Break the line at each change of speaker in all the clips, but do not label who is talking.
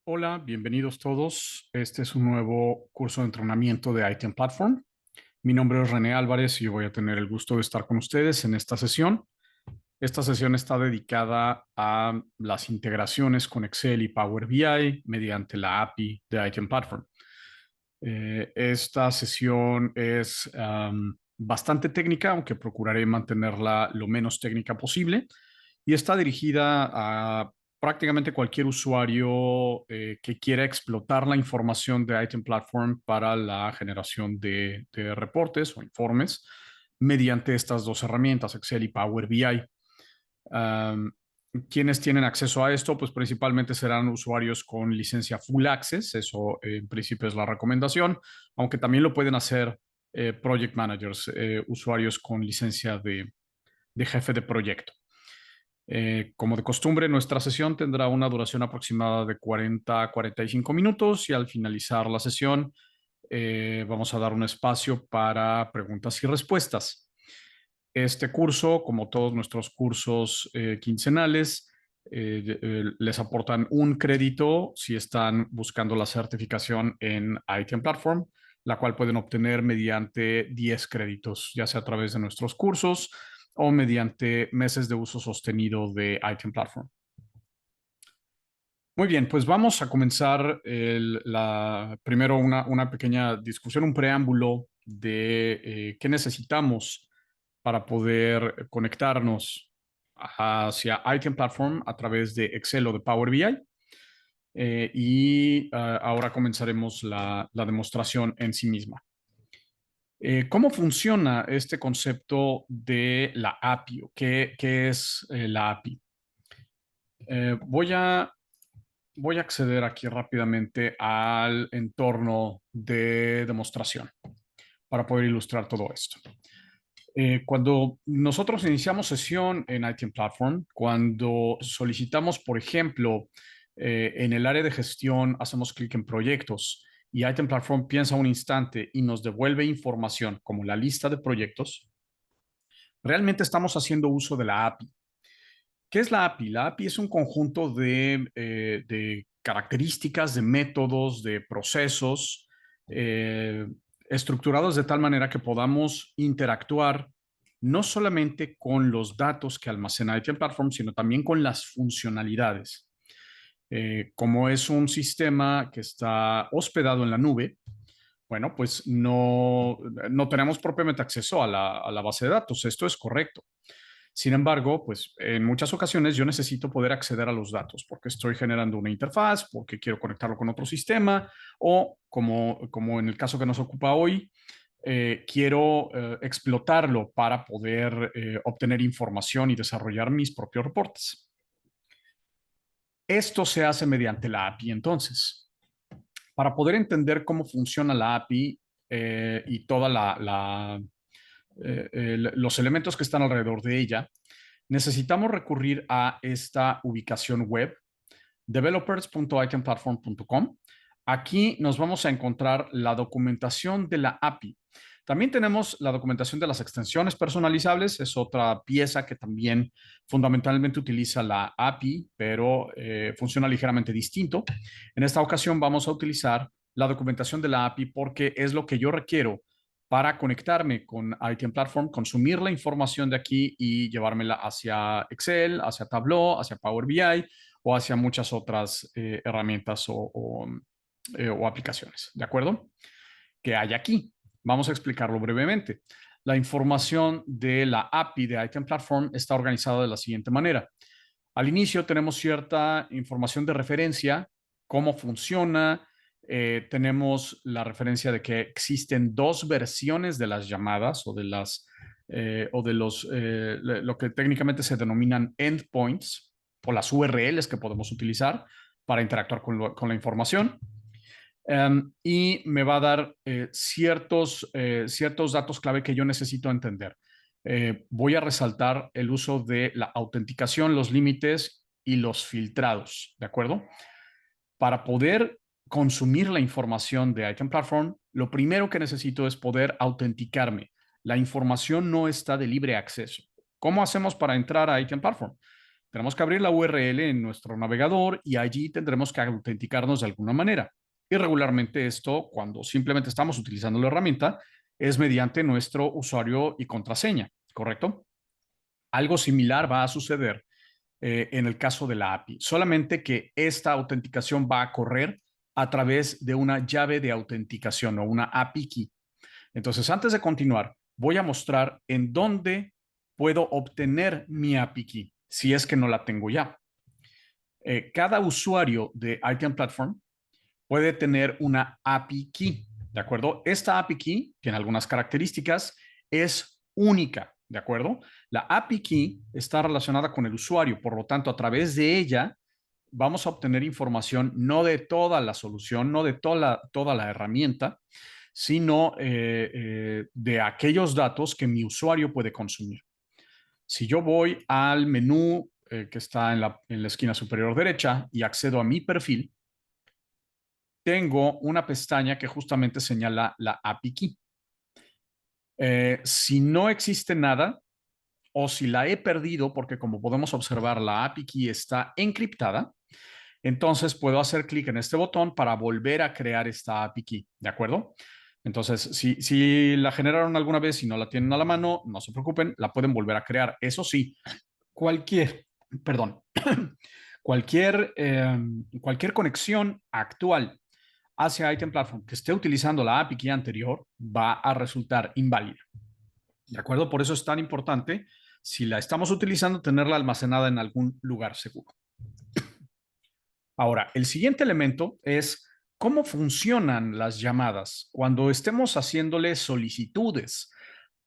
Hola, bienvenidos todos. Este es un nuevo curso de entrenamiento de ITM Platform. Mi nombre es René Álvarez y yo voy a tener el gusto de estar con ustedes en esta sesión. Esta sesión está dedicada a las integraciones con Excel y Power BI mediante la API de ITM Platform. Esta sesión es bastante técnica, aunque procuraré mantenerla lo menos técnica posible, y está dirigida a prácticamente cualquier usuario que quiera explotar la información de Item Platform para la generación de reportes o informes mediante estas dos herramientas, Excel y Power BI. Um, ¿Quiénes tienen acceso a esto? Pues principalmente serán usuarios con licencia Full Access, eso en principio es la recomendación, aunque también lo pueden hacer project managers, usuarios con licencia de jefe de proyecto. Como de costumbre, nuestra sesión tendrá una duración aproximada de 40 a 45 minutos y al finalizar la sesión vamos a dar un espacio para preguntas y respuestas. Este curso, como todos nuestros cursos quincenales, les aportan un crédito si están buscando la certificación en ITM Platform, la cual pueden obtener mediante 10 créditos, ya sea a través de nuestros cursos o mediante meses de uso sostenido de ITM Platform. Muy bien, pues vamos a comenzar primero una pequeña discusión, un preámbulo de qué necesitamos para poder conectarnos hacia ITM Platform a través de Excel o de Power BI. Ahora comenzaremos la demostración en sí misma. ¿Cómo funciona este concepto de la API? ¿Qué es la API? Voy a acceder aquí rápidamente al entorno de demostración para poder ilustrar todo esto. Cuando nosotros iniciamos sesión en ITM Platform, cuando solicitamos, por ejemplo, en el área de gestión, hacemos clic en proyectos y ITM Platform piensa un instante y nos devuelve información como la lista de proyectos, realmente estamos haciendo uso de la API. ¿Qué es la API? La API es un conjunto de características, de métodos, de procesos estructurados de tal manera que podamos interactuar no solamente con los datos que almacena ITM Platform, sino también con las funcionalidades. Como es un sistema que está hospedado en la nube, bueno, pues no tenemos propiamente acceso a la base de datos. Esto es correcto. Sin embargo, pues en muchas ocasiones yo necesito poder acceder a los datos porque estoy generando una interfaz, porque quiero conectarlo con otro sistema o como en el caso que nos ocupa hoy, quiero explotarlo para poder obtener información y desarrollar mis propios reportes. Esto se hace mediante la API entonces. Para poder entender cómo funciona la API y toda los elementos que están alrededor de ella, necesitamos recurrir a esta ubicación web, developers.itemplatform.com. Aquí nos vamos a encontrar la documentación de la API. También tenemos la documentación de las extensiones personalizables, es otra pieza que también fundamentalmente utiliza la API, pero funciona ligeramente distinto. En esta ocasión vamos a utilizar la documentación de la API porque es lo que yo requiero para conectarme con ITM Platform, consumir la información de aquí y llevármela hacia Excel, hacia Tableau, hacia Power BI o hacia muchas otras herramientas o aplicaciones. ¿De acuerdo? ¿Qué hay aquí? Vamos a explicarlo brevemente. La información de la API de ITM Platform está organizada de la siguiente manera. Al inicio tenemos cierta información de referencia, cómo funciona, tenemos la referencia de que existen dos versiones de las llamadas o de lo que técnicamente se denominan endpoints o las URLs que podemos utilizar para interactuar con la información. Y me va a dar ciertos datos clave que yo necesito entender. Voy a resaltar el uso de la autenticación, los límites y los filtrados, ¿de acuerdo? Para poder consumir la información de ITM Platform, lo primero que necesito es poder autenticarme. La información no está de libre acceso. ¿Cómo hacemos para entrar a ITM Platform? Tenemos que abrir la URL en nuestro navegador y allí tendremos que autenticarnos de alguna manera. Y regularmente esto, cuando simplemente estamos utilizando la herramienta, es mediante nuestro usuario y contraseña, ¿correcto? Algo similar va a suceder en el caso de la API, solamente que esta autenticación va a correr a través de una llave de autenticación o una API key. Entonces, antes de continuar, voy a mostrar en dónde puedo obtener mi API key, si es que no la tengo ya. Cada usuario de ITM Platform puede tener una API key, ¿de acuerdo? Esta API key tiene algunas características, es única, ¿de acuerdo? La API key está relacionada con el usuario, por lo tanto, a través de ella vamos a obtener información no de toda la solución, no de toda la herramienta, sino de aquellos datos que mi usuario puede consumir. Si yo voy al menú que está en la esquina superior derecha y accedo a mi perfil, tengo una pestaña que justamente señala la API key. Si no existe nada o si la he perdido, porque como podemos observar, la API key está encriptada, entonces puedo hacer clic en este botón para volver a crear esta API key, ¿de acuerdo? Entonces, si la generaron alguna vez y no la tienen a la mano, no se preocupen, la pueden volver a crear. Eso sí, cualquier, perdón, cualquier conexión actual hacia Item Platform que esté utilizando la API key anterior va a resultar inválida. ¿De acuerdo? Por eso es tan importante, si la estamos utilizando, tenerla almacenada en algún lugar seguro. Ahora, el siguiente elemento es cómo funcionan las llamadas cuando estemos haciéndole solicitudes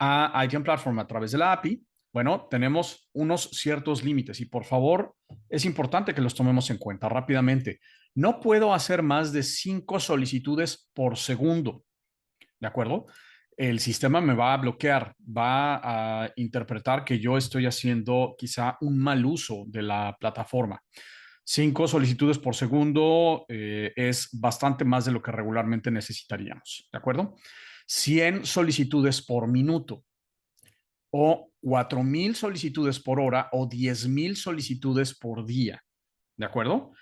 a Item Platform a través de la API. Bueno, tenemos unos ciertos límites y por favor, es importante que los tomemos en cuenta rápidamente. No puedo hacer más de 5 solicitudes por segundo, ¿de acuerdo? El sistema me va a bloquear, va a interpretar que yo estoy haciendo quizá un mal uso de la plataforma. 5 solicitudes por segundo es bastante más de lo que regularmente necesitaríamos, ¿de acuerdo? 100 solicitudes por minuto o 4,000 solicitudes por hora o 10,000 solicitudes por día, ¿de acuerdo?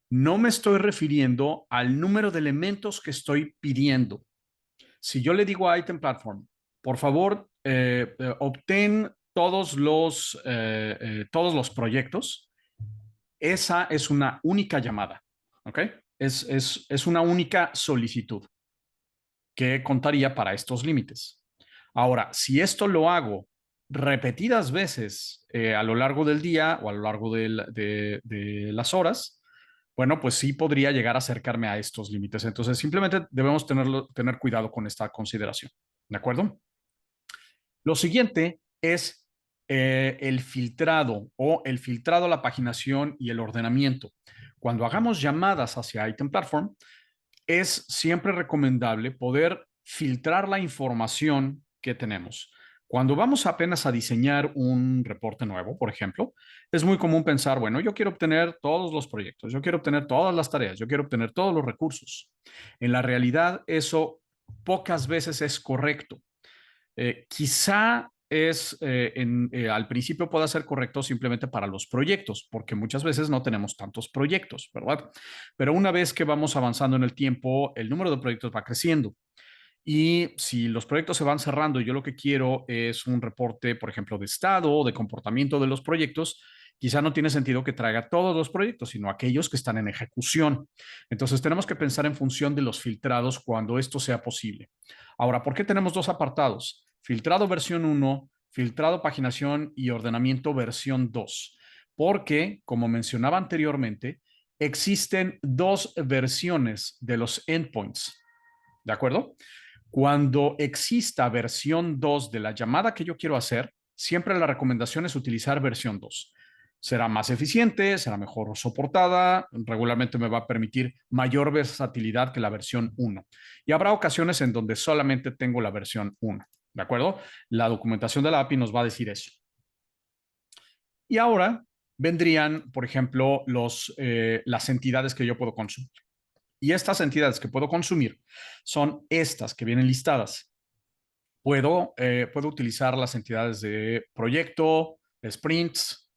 No me estoy refiriendo al número de elementos que estoy pidiendo. Si yo le digo a Item Platform, por favor, obtén todos los proyectos, esa es una única llamada, ¿ok? Es una única solicitud que contaría para estos límites. Ahora, si esto lo hago repetidas veces a lo largo del día o a lo largo de las horas, bueno, pues sí podría llegar a acercarme a estos límites. Entonces, simplemente debemos tener cuidado con esta consideración. ¿De acuerdo? Lo siguiente es el filtrado o el filtrado, la paginación y el ordenamiento. Cuando hagamos llamadas hacia Item Platform, es siempre recomendable poder filtrar la información que tenemos. Cuando vamos apenas a diseñar un reporte nuevo, por ejemplo, es muy común pensar, bueno, yo quiero obtener todos los proyectos, yo quiero obtener todas las tareas, yo quiero obtener todos los recursos. En la realidad, eso pocas veces es correcto. Quizá al principio pueda ser correcto simplemente para los proyectos, porque muchas veces no tenemos tantos proyectos, ¿verdad? Pero una vez que vamos avanzando en el tiempo, el número de proyectos va creciendo. Y si los proyectos se van cerrando y yo lo que quiero es un reporte, por ejemplo, de estado o de comportamiento de los proyectos, quizá no tiene sentido que traiga todos los proyectos, sino aquellos que están en ejecución. Entonces tenemos que pensar en función de los filtrados cuando esto sea posible. Ahora, ¿por qué tenemos dos apartados? Filtrado versión 1, filtrado paginación y ordenamiento versión 2. Porque, como mencionaba anteriormente, existen dos versiones de los endpoints. ¿De acuerdo? Cuando exista versión 2 de la llamada que yo quiero hacer, siempre la recomendación es utilizar versión 2. Será más eficiente, será mejor soportada, regularmente me va a permitir mayor versatilidad que la versión 1. Y habrá ocasiones en donde solamente tengo la versión 1. ¿De acuerdo? La documentación de la API nos va a decir eso. Y ahora vendrían, por ejemplo, las entidades que yo puedo consumir. Y estas entidades que puedo consumir son estas que vienen listadas. Puedo utilizar las entidades de proyecto, sprints,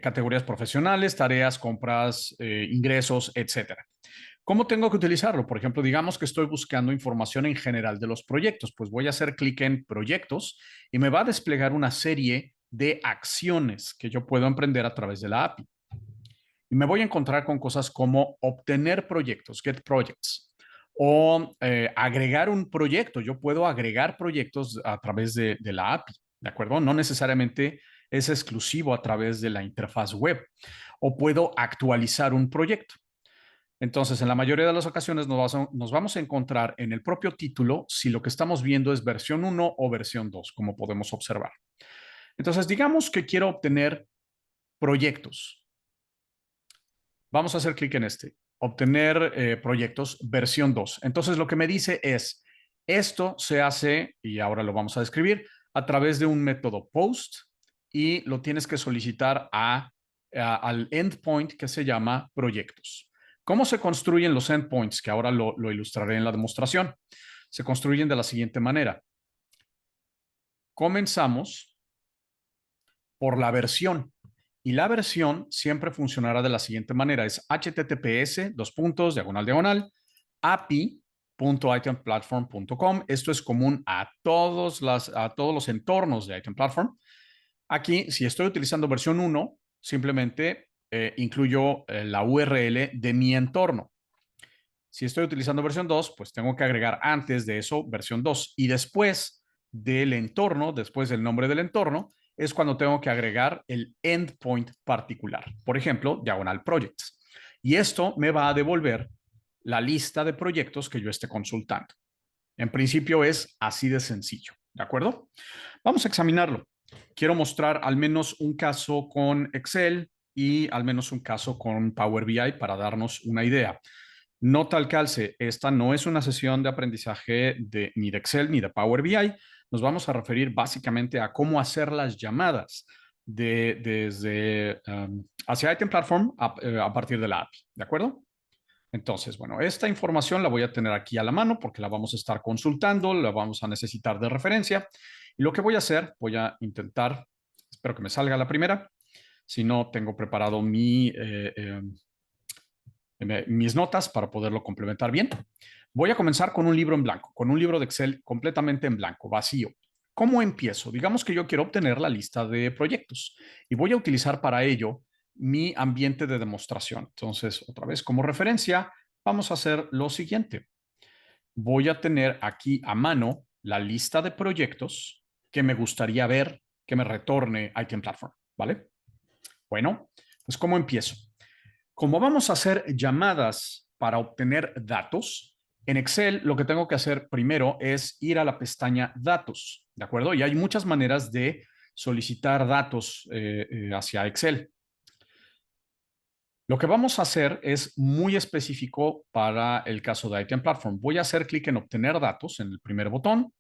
categorías profesionales, tareas, compras, ingresos, etcétera. ¿Cómo tengo que utilizarlo? Por ejemplo, digamos que estoy buscando información en general de los proyectos, pues voy a hacer clic en proyectos y me va a desplegar una serie de acciones que yo puedo emprender a través de la API. Y me voy a encontrar con cosas como obtener proyectos, get projects, o agregar un proyecto. Yo puedo agregar proyectos a través de la API, ¿de acuerdo? No necesariamente es exclusivo a través de la interfaz web. O puedo actualizar un proyecto. Entonces, en la mayoría de las ocasiones nos vamos a encontrar en el propio título si lo que estamos viendo es versión 1 o versión 2, como podemos observar. Entonces, digamos que quiero obtener proyectos. Vamos a hacer clic en este, obtener proyectos versión 2. Entonces, lo que me dice es, esto se hace, y ahora lo vamos a describir, a través de un método post y lo tienes que solicitar al endpoint que se llama proyectos. ¿Cómo se construyen los endpoints? Que ahora lo ilustraré en la demostración. Se construyen de la siguiente manera. Comenzamos por la versión. Y la versión siempre funcionará de la siguiente manera. Es https, diagonal, api.itemplatform.com. Esto es común a todos los entornos de Item Platform. Aquí, si estoy utilizando versión 1, simplemente incluyo la URL de mi entorno. Si estoy utilizando versión 2, pues tengo que agregar antes de eso versión 2. Y después del entorno, después del nombre del entorno, es cuando tengo que agregar el endpoint particular. Por ejemplo, diagonal projects. Y esto me va a devolver la lista de proyectos que yo esté consultando. En principio es así de sencillo, ¿de acuerdo? Vamos a examinarlo. Quiero mostrar al menos un caso con Excel y al menos un caso con Power BI para darnos una idea. Nota al calce, esta no es una sesión de aprendizaje ni de Excel ni de Power BI. Nos vamos a referir básicamente a cómo hacer las llamadas desde hacia Item Platform a partir de la API, ¿de acuerdo? Entonces, bueno, esta información la voy a tener aquí a la mano porque la vamos a estar consultando, la vamos a necesitar de referencia. Y lo que voy a hacer, voy a intentar, espero que me salga la primera. Si no, tengo preparado mis notas para poderlo complementar bien. Voy a comenzar con un libro en blanco, con un libro de Excel completamente en blanco, vacío. ¿Cómo empiezo? Digamos que yo quiero obtener la lista de proyectos y voy a utilizar para ello mi ambiente de demostración. Entonces, otra vez como referencia, vamos a hacer lo siguiente. Voy a tener aquí a mano la lista de proyectos que me gustaría ver que me retorne Item Platform, ¿vale? Bueno, pues ¿cómo empiezo? Como vamos a hacer llamadas para obtener datos, en Excel lo que tengo que hacer primero es ir a la pestaña Datos, ¿de acuerdo? Y hay muchas maneras de solicitar datos hacia Excel. Lo que vamos a hacer es muy específico para el caso de Item Platform. Voy a hacer clic en Obtener datos en el primer botón.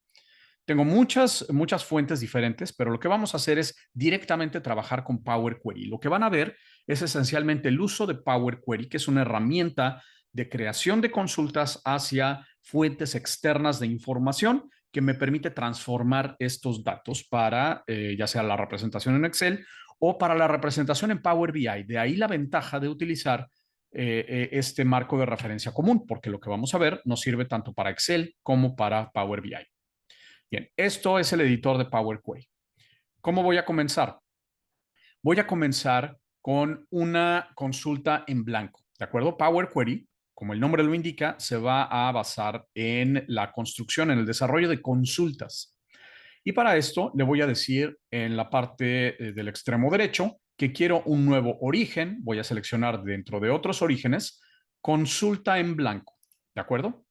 Tengo muchas fuentes diferentes, pero lo que vamos a hacer es directamente trabajar con Power Query. Lo que van a ver es esencialmente el uso de Power Query, que es una herramienta de creación de consultas hacia fuentes externas de información que me permite transformar estos datos para ya sea la representación en Excel o para la representación en Power BI. De ahí la ventaja de utilizar este marco de referencia común, porque lo que vamos a ver nos sirve tanto para Excel como para Power BI. Bien, esto es el editor de Power Query. ¿Cómo voy a comenzar? Voy a comenzar con una consulta en blanco, ¿de acuerdo? Power Query, como el nombre lo indica, se va a basar en la construcción, en el desarrollo de consultas. Y para esto le voy a decir en la parte del extremo derecho que quiero un nuevo origen. Voy a seleccionar dentro de otros orígenes, consulta en blanco, ¿de acuerdo?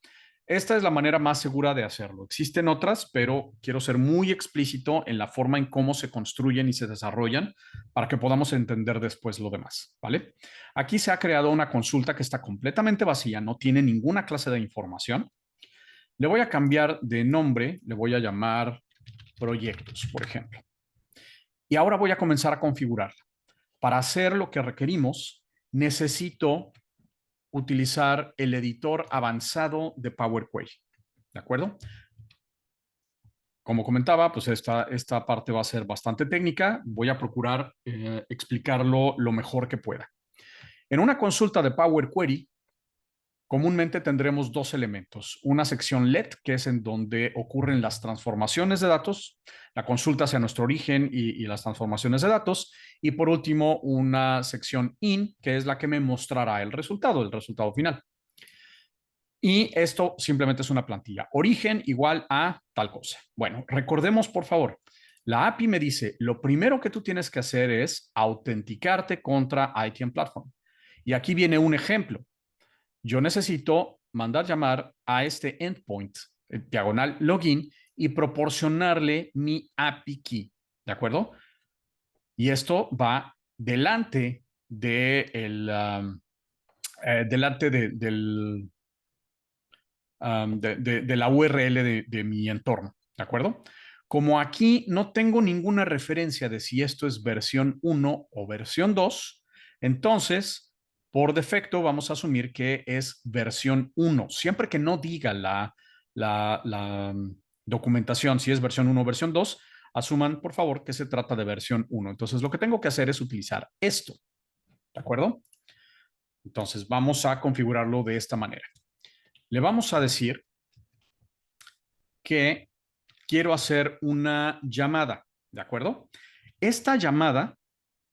Esta es la manera más segura de hacerlo. Existen otras, pero quiero ser muy explícito en la forma en cómo se construyen y se desarrollan para que podamos entender después lo demás, ¿vale? Aquí se ha creado una consulta que está completamente vacía, no tiene ninguna clase de información. Le voy a cambiar de nombre, le voy a llamar proyectos, por ejemplo. Y ahora voy a comenzar a configurarla. Para hacer lo que requerimos, necesito utilizar el editor avanzado de Power Query. ¿De acuerdo? como comentaba, pues esta parte va a ser bastante técnica. Voy a procurar explicarlo lo mejor que pueda. En una consulta de Power Query, comúnmente tendremos dos elementos. Una sección LED, que es en donde ocurren las transformaciones de datos, la consulta hacia nuestro origen y las transformaciones de datos. Y por último, una sección IN, que es la que me mostrará el resultado final. Y esto simplemente es una plantilla. Origen igual a tal cosa. Bueno, recordemos, por favor, la API me dice, lo primero que tú tienes que hacer es autenticarte contra ITM Platform. Y aquí viene un ejemplo. Yo necesito mandar llamar a este endpoint, diagonal login, y proporcionarle mi API key. ¿De acuerdo? Y esto va delante delante de la URL de mi entorno, ¿de acuerdo? Como aquí no tengo ninguna referencia de si esto es versión 1 o versión 2, entonces, por defecto, vamos a asumir que es versión 1. Siempre que no diga la documentación si es versión 1 o versión 2, asuman, por favor, que se trata de versión 1. Entonces, lo que tengo que hacer es utilizar esto, ¿de acuerdo? Entonces, vamos a configurarlo de esta manera. Le vamos a decir que quiero hacer una llamada, ¿de acuerdo? Esta llamada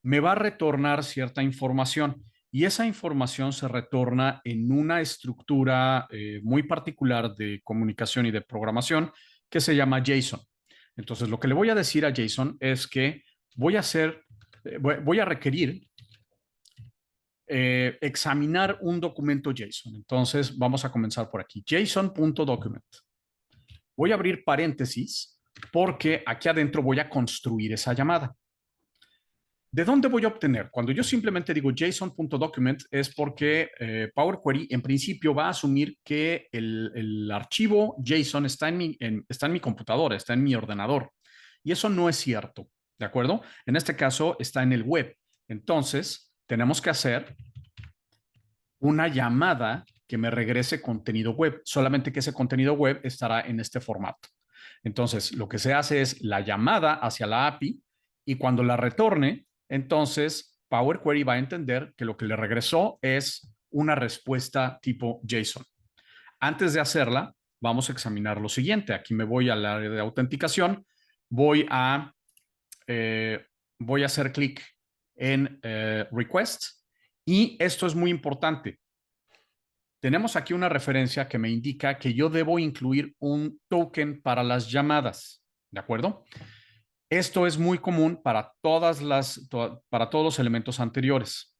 me va a retornar cierta información y esa información se retorna en una estructura muy particular de comunicación y de programación que se llama JSON. Entonces, lo que le voy a decir a JSON es que voy a requerir examinar un documento JSON. Entonces, vamos a comenzar por aquí. JSON.document. Voy a abrir paréntesis porque aquí adentro voy a construir esa llamada. ¿De dónde voy a obtener? Cuando yo simplemente digo json.document es porque Power Query en principio va a asumir que el archivo JSON está en mi computadora, está en mi ordenador. Y eso no es cierto, ¿de acuerdo? En este caso está en el web. Entonces, tenemos que hacer una llamada que me regrese contenido web, solamente que ese contenido web estará en este formato. Entonces, lo que se hace es la llamada hacia la API y cuando la retorne, entonces Power Query va a entender que lo que le regresó es una respuesta tipo JSON. Antes de hacerla, vamos a examinar lo siguiente. Aquí me voy al área de autenticación, voy a, voy a hacer clic en Request y esto es muy importante. Tenemos aquí una referencia que me indica que yo debo incluir un token para las llamadas, ¿de acuerdo? Esto es muy común para para todos los elementos anteriores.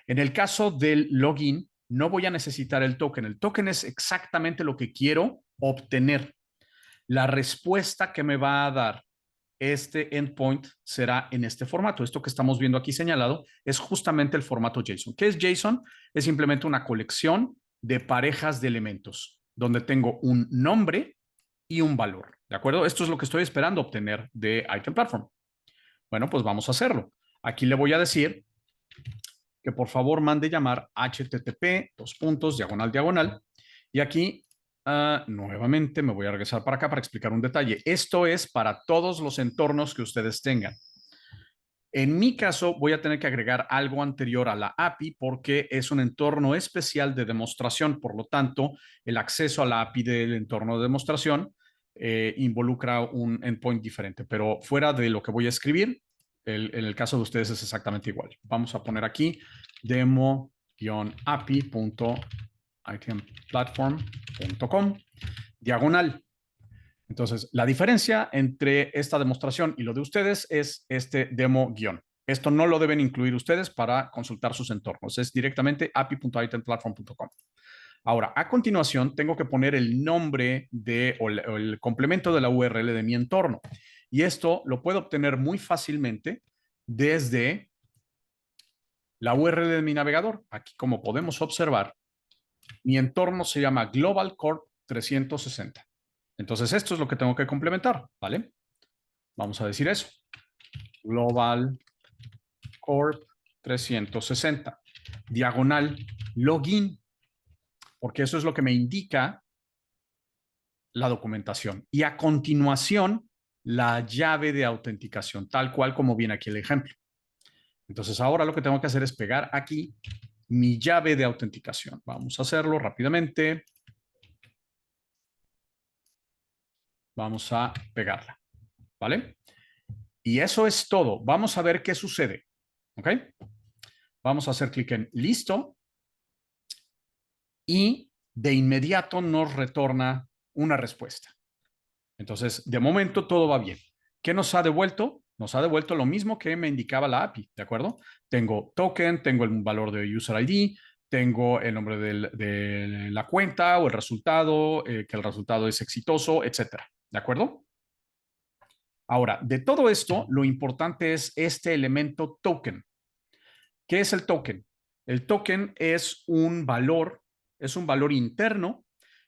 En el caso del login, no voy a necesitar el token. El token es exactamente lo que quiero obtener. La respuesta que me va a dar este endpoint será en este formato. Esto que estamos viendo aquí señalado es justamente el formato JSON. ¿Qué es JSON? Es simplemente una colección de parejas de elementos, donde tengo un nombre y un valor. ¿De acuerdo? Esto es lo que estoy esperando obtener de Item Platform. Bueno, pues vamos a hacerlo. Aquí le voy a decir que por favor mande llamar http, diagonal, diagonal. Y aquí nuevamente me voy a regresar para acá para explicar un detalle. Esto es para todos los entornos que ustedes tengan. En mi caso, voy a tener que agregar algo anterior a la API porque es un entorno especial de demostración. Por lo tanto, el acceso a la API del entorno de demostración involucra un endpoint diferente. Pero fuera de lo que voy a escribir, en el caso de ustedes es exactamente igual. Vamos a poner aquí demo-api.itemplatform.com diagonal. Entonces, la diferencia entre esta demostración y lo de ustedes es este demo guión. Esto no lo deben incluir ustedes para consultar sus entornos. Es directamente api.itemplatform.com. Ahora, a continuación, tengo que poner el nombre o el complemento de la URL de mi entorno. Y esto lo puedo obtener muy fácilmente desde la URL de mi navegador. Aquí, como podemos observar, mi entorno se llama Global Corp 360. Entonces, esto es lo que tengo que complementar, ¿vale? Vamos a decir eso. Global Corp 360. Diagonal login, porque eso es lo que me indica la documentación. Y a continuación, la llave de autenticación, tal cual como viene aquí el ejemplo. Entonces ahora lo que tengo que hacer es pegar aquí mi llave de autenticación. Vamos a hacerlo rápidamente. Vamos a pegarla, ¿vale? Y eso es todo. Vamos a ver qué sucede, ¿ok? Vamos a hacer clic en listo y de inmediato nos retorna una respuesta. Entonces, de momento todo va bien. ¿Qué nos ha devuelto? Nos ha devuelto lo mismo que me indicaba la API, ¿de acuerdo? Tengo token, tengo el valor de user ID, tengo el nombre de la cuenta o el resultado, que el resultado es exitoso, etcétera, ¿de acuerdo? Ahora, de todo esto, lo importante es este elemento token. ¿Qué es el token? El token es un valor interno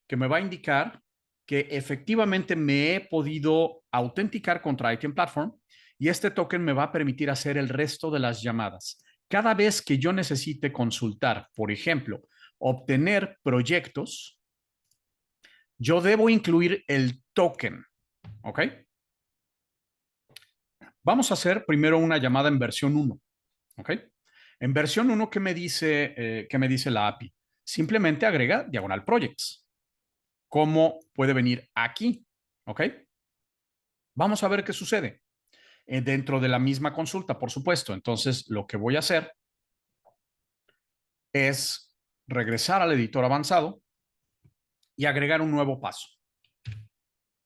que me va a indicar que efectivamente me he podido autenticar contra ITM Platform y este token me va a permitir hacer el resto de las llamadas. Cada vez que yo necesite consultar, por ejemplo, obtener proyectos, yo debo incluir el token, ¿ok? Vamos a hacer primero una llamada en versión 1, ¿ok? En versión 1, ¿qué me dice la API? Simplemente agrega diagonal projects. ¿Cómo puede venir aquí? ¿Ok? Vamos a ver qué sucede. Dentro de la misma consulta, por supuesto. Entonces, lo que voy a hacer es regresar al editor avanzado y agregar un nuevo paso.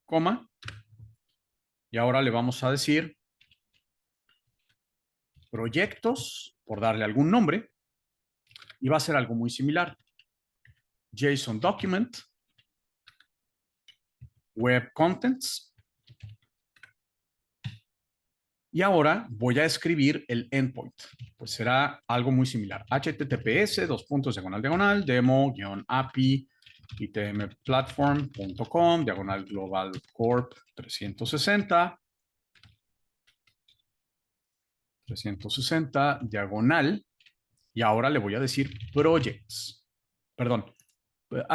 Coma. Y ahora le vamos a decir proyectos, por darle algún nombre, y va a ser algo muy similar. JSON document, web contents. Y ahora voy a escribir el endpoint. Pues será algo muy similar. https, diagonal, demo-api, itmplatform.com, diagonal global corp 360, diagonal. Y ahora le voy a decir projects. Perdón.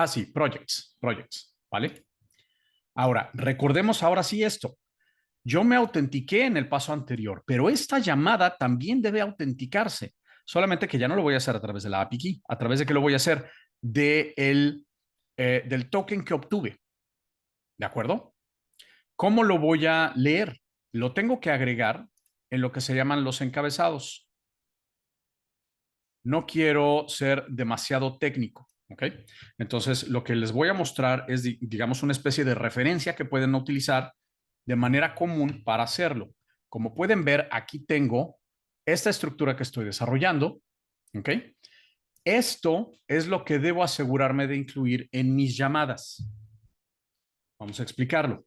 Sí, projects, ¿vale? Ahora, recordemos ahora sí esto. Yo me autentiqué en el paso anterior, pero esta llamada también debe autenticarse, solamente que ya no lo voy a hacer a través de la API key, a través de que lo voy a hacer del token que obtuve. ¿De acuerdo? ¿Cómo lo voy a leer? Lo tengo que agregar en lo que se llaman los encabezados. No quiero ser demasiado técnico, ¿ok? Entonces, lo que les voy a mostrar es, digamos, una especie de referencia que pueden utilizar de manera común para hacerlo. Como pueden ver, aquí tengo esta estructura que estoy desarrollando, ¿ok? Esto es lo que debo asegurarme de incluir en mis llamadas. Vamos a explicarlo.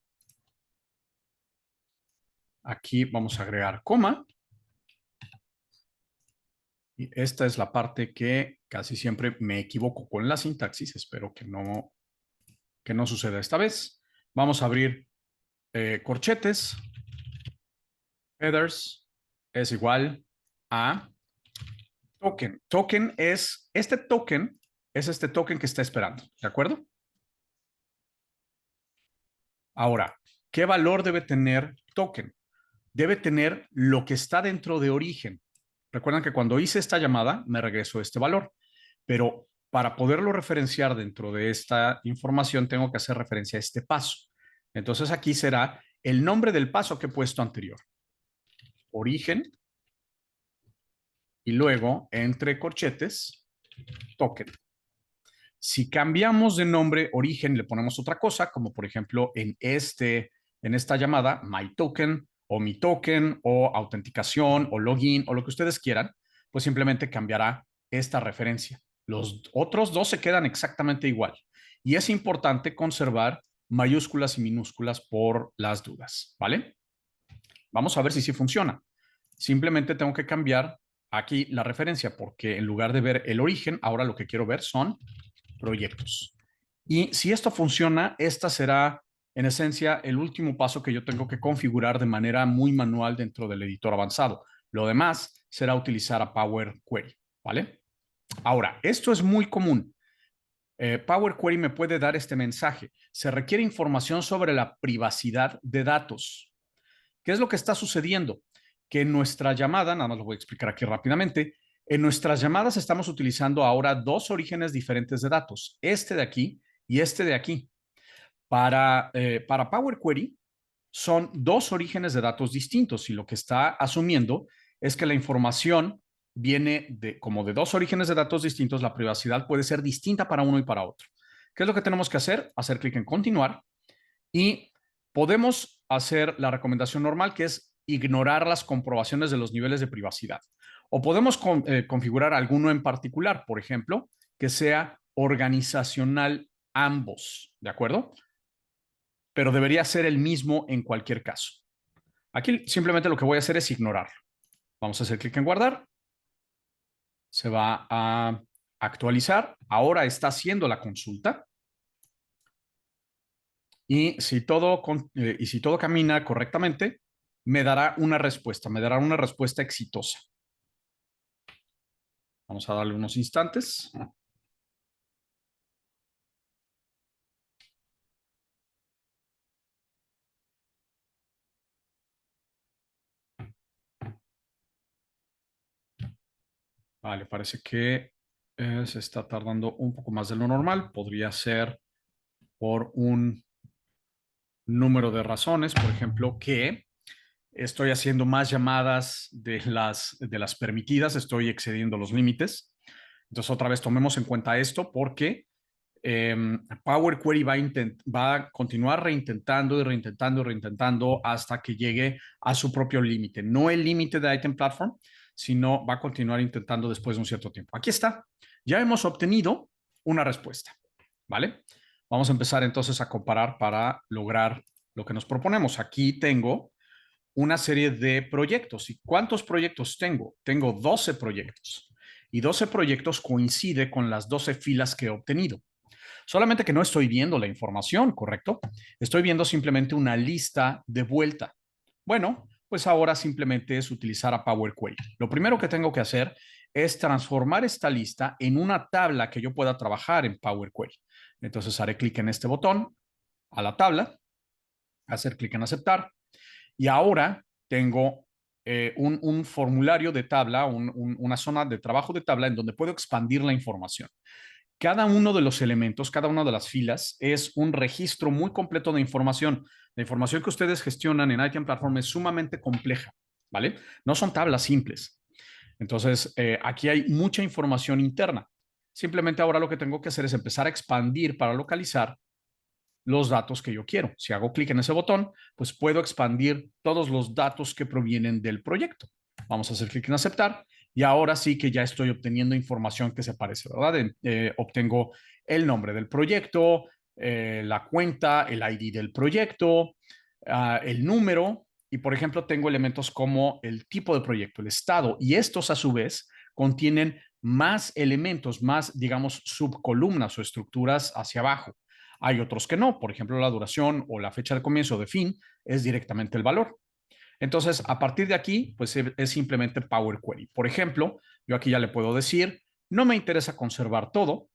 Aquí vamos a agregar coma. Y esta es la parte que casi siempre me equivoco con la sintaxis. Espero que no suceda esta vez. Vamos a abrir corchetes. Headers es igual a token. Este token que está esperando. ¿De acuerdo? Ahora, ¿qué valor debe tener token? Debe tener lo que está dentro de origen. Recuerdan que cuando hice esta llamada me regresó este valor, pero para poderlo referenciar dentro de esta información tengo que hacer referencia a este paso. Entonces aquí será el nombre del paso que he puesto anterior. Origen y luego entre corchetes token. Si cambiamos de nombre origen, le ponemos otra cosa, como por ejemplo en esta llamada, my token o mi token o autenticación o login o lo que ustedes quieran, pues simplemente cambiará esta referencia. Los otros dos se quedan exactamente igual. Y es importante conservar mayúsculas y minúsculas por las dudas, ¿vale? Vamos a ver si sí funciona. Simplemente tengo que cambiar aquí la referencia porque en lugar de ver el origen, ahora lo que quiero ver son proyectos. Y si esto funciona, esta será en esencia el último paso que yo tengo que configurar de manera muy manual dentro del editor avanzado. Lo demás será utilizar a Power Query, ¿vale? Ahora, esto es muy común. Power Query me puede dar este mensaje. Se requiere información sobre la privacidad de datos. ¿Qué es lo que está sucediendo? Que en nuestra llamada, nada más lo voy a explicar aquí rápidamente, en nuestras llamadas estamos utilizando ahora dos orígenes diferentes de datos, este de aquí y este de aquí. Para Power Query son dos orígenes de datos distintos y lo que está asumiendo es que la información viene como de dos orígenes de datos distintos, la privacidad puede ser distinta para uno y para otro. ¿Qué es lo que tenemos que hacer? Hacer clic en continuar y podemos hacer la recomendación normal, que es ignorar las comprobaciones de los niveles de privacidad. O podemos configurar alguno en particular, por ejemplo, que sea organizacional ambos, ¿de acuerdo? Pero debería ser el mismo en cualquier caso. Aquí simplemente lo que voy a hacer es ignorarlo. Vamos a hacer clic en guardar. Se va a actualizar. Ahora está haciendo la consulta. Y si todo camina correctamente, me dará una respuesta exitosa. Vamos a darle unos instantes. Vale, parece que se está tardando un poco más de lo normal. Podría ser por un número de razones, por ejemplo, que estoy haciendo más llamadas de las permitidas, estoy excediendo los límites. Entonces, otra vez tomemos en cuenta esto porque Power Query va a continuar reintentando y reintentando y reintentando hasta que llegue a su propio límite. No el límite de Item Platform, sino va a continuar intentando después de un cierto tiempo. Aquí está. Ya hemos obtenido una respuesta. ¿Vale? Vamos a empezar entonces a comparar para lograr lo que nos proponemos. Aquí tengo una serie de proyectos. ¿Y cuántos proyectos tengo? Tengo 12 proyectos. Y 12 proyectos coincide con las 12 filas que he obtenido. Solamente que no estoy viendo la información, ¿correcto? Estoy viendo simplemente una lista de vuelta. Bueno, pues ahora simplemente es utilizar a Power Query. Lo primero que tengo que hacer es transformar esta lista en una tabla que yo pueda trabajar en Power Query. Entonces haré clic en este botón, a la tabla, hacer clic en aceptar y ahora tengo un formulario de tabla, una zona de trabajo de tabla en donde puedo expandir la información. Cada uno de los elementos, cada una de las filas es un registro muy completo de información. La información que ustedes gestionan en ITM Platform es sumamente compleja, ¿vale? No son tablas simples. Entonces, aquí hay mucha información interna. Simplemente ahora lo que tengo que hacer es empezar a expandir para localizar los datos que yo quiero. Si hago clic en ese botón, pues puedo expandir todos los datos que provienen del proyecto. Vamos a hacer clic en aceptar y ahora sí que ya estoy obteniendo información que se parece, ¿verdad? Obtengo el nombre del proyecto, la cuenta, el ID del proyecto, el número y, por ejemplo, tengo elementos como el tipo de proyecto, el estado y estos a su vez contienen más elementos, más, digamos, subcolumnas o estructuras hacia abajo. Hay otros que no, por ejemplo, la duración o la fecha de comienzo o de fin es directamente el valor. Entonces, a partir de aquí, pues es simplemente Power Query. Por ejemplo, yo aquí ya le puedo decir, no me interesa conservar todo,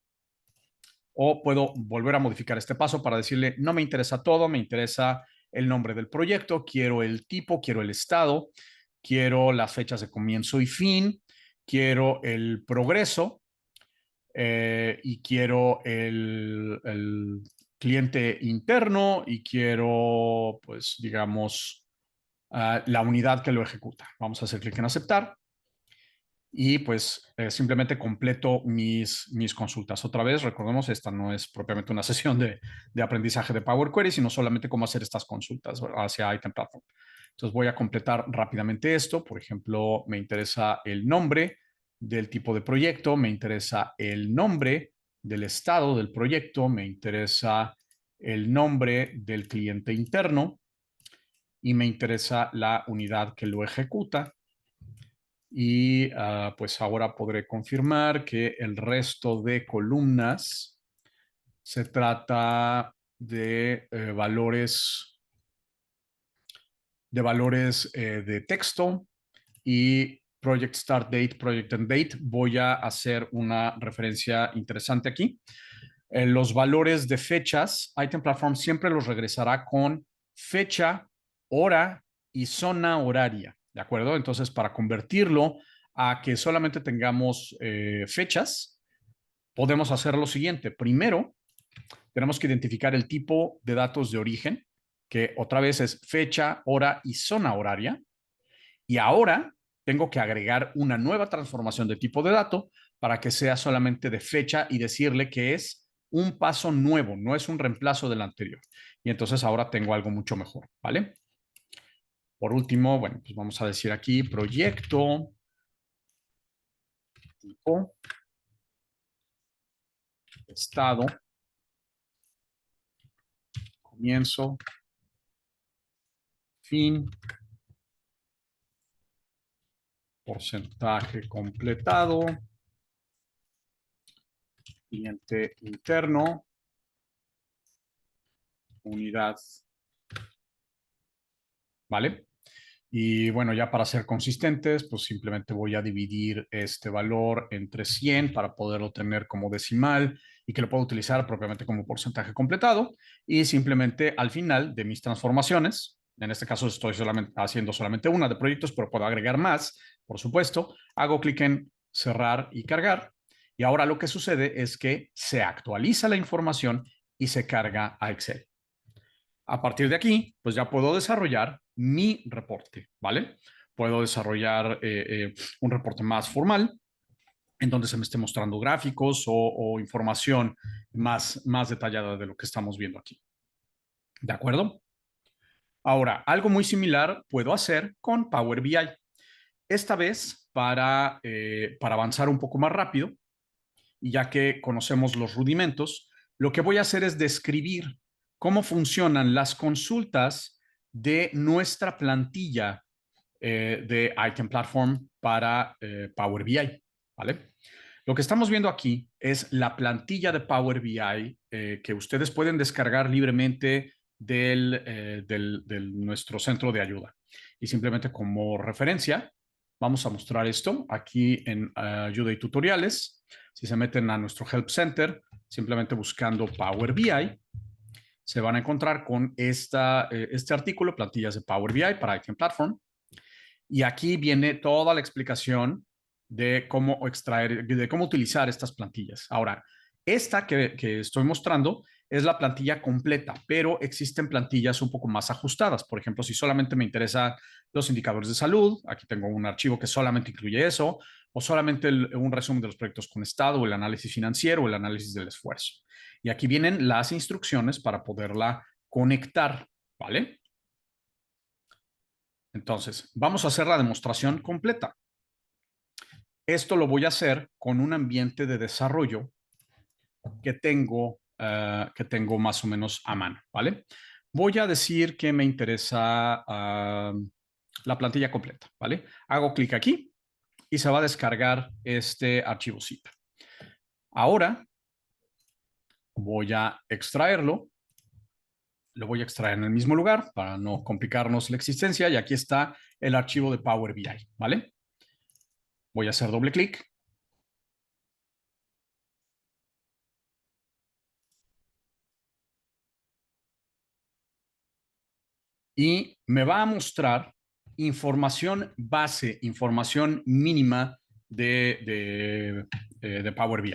o puedo volver a modificar este paso para decirle, no me interesa todo, me interesa el nombre del proyecto, quiero el tipo, quiero el estado, quiero las fechas de comienzo y fin, quiero el progreso, y quiero el cliente interno y quiero, pues, digamos, la unidad que lo ejecuta. Vamos a hacer clic en aceptar y pues simplemente completo mis consultas. Otra vez, recordemos, esta no es propiamente una sesión de aprendizaje de Power Query, sino solamente cómo hacer estas consultas hacia Item Platform. Entonces voy a completar rápidamente esto. Por ejemplo, me interesa el nombre del tipo de proyecto, me interesa el nombre del estado del proyecto, me interesa el nombre del cliente interno y me interesa la unidad que lo ejecuta. Y pues ahora podré confirmar que el resto de columnas se trata de valores de texto y Project Start Date, Project End Date. Voy a hacer una referencia interesante aquí. Los valores de fechas, Item Platform siempre los regresará con fecha, hora y zona horaria, ¿de acuerdo? Entonces, para convertirlo a que solamente tengamos fechas, podemos hacer lo siguiente. Primero, tenemos que identificar el tipo de datos de origen, que otra vez es fecha, hora y zona horaria. Y ahora tengo que agregar una nueva transformación de tipo de dato para que sea solamente de fecha y decirle que es un paso nuevo, no es un reemplazo del anterior. Y entonces ahora tengo algo mucho mejor, ¿vale? Por último, bueno, pues vamos a decir aquí proyecto, tipo, estado, comienzo, fin, porcentaje completado, cliente interno, unidad, ¿vale? Y bueno, ya para ser consistentes, pues simplemente voy a dividir este valor entre 100 para poderlo tener como decimal y que lo pueda utilizar propiamente como porcentaje completado. Y simplemente al final de mis transformaciones, en este caso estoy haciendo solamente una de proyectos, pero puedo agregar más, por supuesto, hago clic en cerrar y cargar. Y ahora lo que sucede es que se actualiza la información y se carga a Excel. A partir de aquí, pues ya puedo desarrollar mi reporte, ¿vale? Puedo desarrollar un reporte más formal en donde se me esté mostrando gráficos o información más detallada de lo que estamos viendo aquí. ¿De acuerdo? Ahora, algo muy similar puedo hacer con Power BI. Esta vez, para avanzar un poco más rápido, y ya que conocemos los rudimentos, lo que voy a hacer es describir cómo funcionan las consultas de nuestra plantilla de Item Platform para Power BI, ¿vale? Lo que estamos viendo aquí es la plantilla de Power BI que ustedes pueden descargar libremente del nuestro centro de ayuda. Y simplemente como referencia, vamos a mostrar esto aquí en ayuda y tutoriales. Si se meten a nuestro Help Center, simplemente buscando Power BI, se van a encontrar con este artículo, plantillas de Power BI para Item Platform. Y aquí viene toda la explicación de cómo extraer, de cómo utilizar estas plantillas. Ahora, esta que estoy mostrando es la plantilla completa, pero existen plantillas un poco más ajustadas. Por ejemplo, si solamente me interesan los indicadores de salud, aquí tengo un archivo que solamente incluye eso, o solamente un resumen de los proyectos con estado, o el análisis financiero, o el análisis del esfuerzo. Y aquí vienen las instrucciones para poderla conectar, ¿vale? Entonces, vamos a hacer la demostración completa. Esto lo voy a hacer con un ambiente de desarrollo que tengo más o menos a mano, ¿vale? Voy a decir que me interesa la plantilla completa, ¿vale? Hago clic aquí y se va a descargar este archivo zip. Ahora voy a extraerlo. Lo voy a extraer en el mismo lugar para no complicarnos la existencia. Y aquí está el archivo de Power BI, ¿vale? Voy a hacer doble clic. Y me va a mostrar información base, información mínima de Power BI.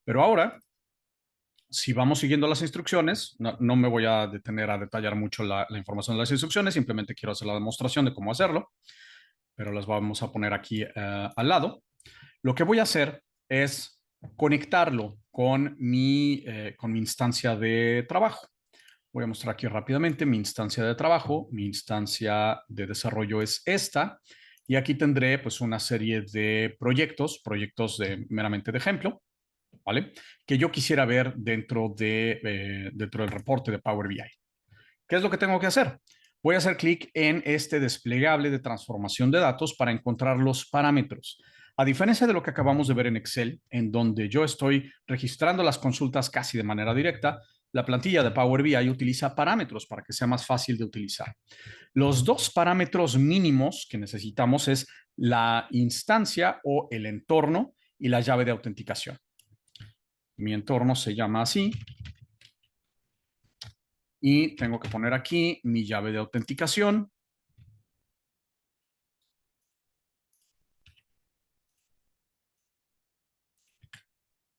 Pero ahora, si vamos siguiendo las instrucciones, no me voy a detener a detallar mucho la información de las instrucciones, simplemente quiero hacer la demostración de cómo hacerlo, pero las vamos a poner aquí al lado. Lo que voy a hacer es conectarlo con mi instancia de trabajo. Voy a mostrar aquí rápidamente mi instancia de trabajo. Mi instancia de desarrollo es esta. Y aquí tendré pues una serie de proyectos meramente de ejemplo, ¿vale? Que yo quisiera ver dentro del reporte de Power BI. ¿Qué es lo que tengo que hacer? Voy a hacer clic en este desplegable de transformación de datos para encontrar los parámetros. A diferencia de lo que acabamos de ver en Excel, en donde yo estoy registrando las consultas casi de manera directa, la plantilla de Power BI utiliza parámetros para que sea más fácil de utilizar. Los dos parámetros mínimos que necesitamos es la instancia o el entorno y la llave de autenticación. Mi entorno se llama así y tengo que poner aquí mi llave de autenticación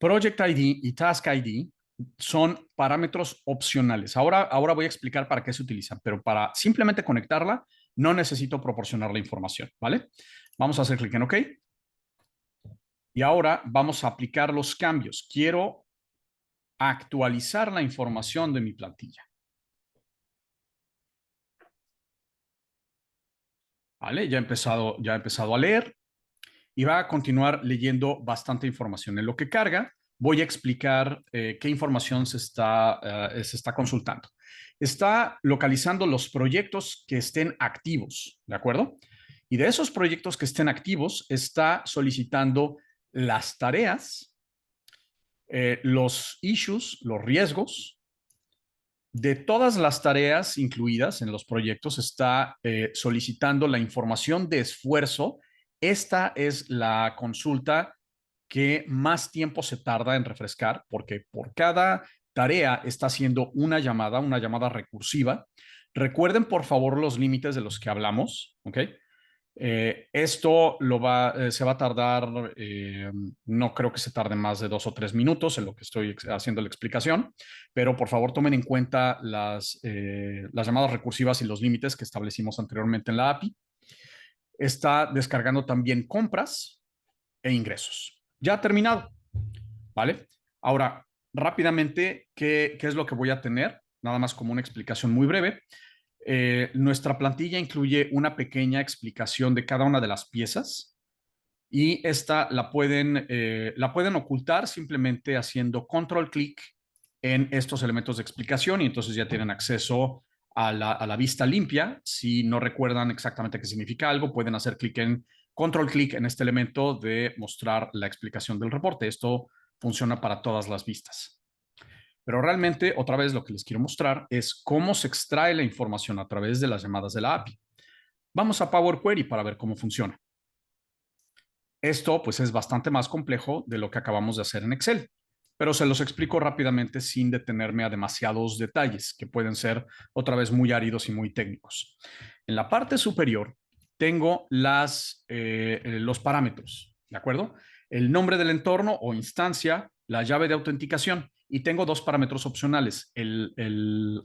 Project ID y Task ID son parámetros opcionales. Ahora voy a explicar para qué se utilizan, pero para simplemente conectarla no necesito proporcionar la información, ¿vale? Vamos a hacer clic en OK. Y ahora vamos a aplicar los cambios. Quiero actualizar la información de mi plantilla. ¿Vale? Ya he empezado a leer y va a continuar leyendo bastante información. En lo que carga, voy a explicar qué información se está consultando. Está localizando los proyectos que estén activos, ¿de acuerdo? Y de esos proyectos que estén activos, está solicitando las tareas, los issues, los riesgos. De todas las tareas incluidas en los proyectos, está solicitando la información de esfuerzo. Esta es la consulta que más tiempo se tarda en refrescar, porque por cada tarea está haciendo una llamada recursiva. Recuerden, por favor, los límites de los que hablamos, ¿ok? Esto se va a tardar, no creo que se tarde más de 2 o 3 minutos en lo que estoy haciendo la explicación, pero por favor tomen en cuenta las llamadas recursivas y los límites que establecimos anteriormente en la API. Está descargando también compras e ingresos. Ya ha terminado, ¿vale? Ahora, rápidamente, ¿qué es lo que voy a tener? Nada más como una explicación muy breve. Nuestra plantilla incluye una pequeña explicación de cada una de las piezas y esta la pueden ocultar simplemente haciendo control clic en estos elementos de explicación y entonces ya tienen acceso a la vista limpia. Si no recuerdan exactamente qué significa algo, pueden hacer control clic en este elemento de mostrar la explicación del reporte. Esto funciona para todas las vistas. Pero realmente, otra vez, lo que les quiero mostrar es cómo se extrae la información a través de las llamadas de la API. Vamos a Power Query para ver cómo funciona. Esto, pues, es bastante más complejo de lo que acabamos de hacer en Excel, pero se los explico rápidamente sin detenerme a demasiados detalles que pueden ser, otra vez, muy áridos y muy técnicos. En la parte superior tengo los parámetros, ¿de acuerdo? El nombre del entorno o instancia, la llave de autenticación y tengo dos parámetros opcionales, el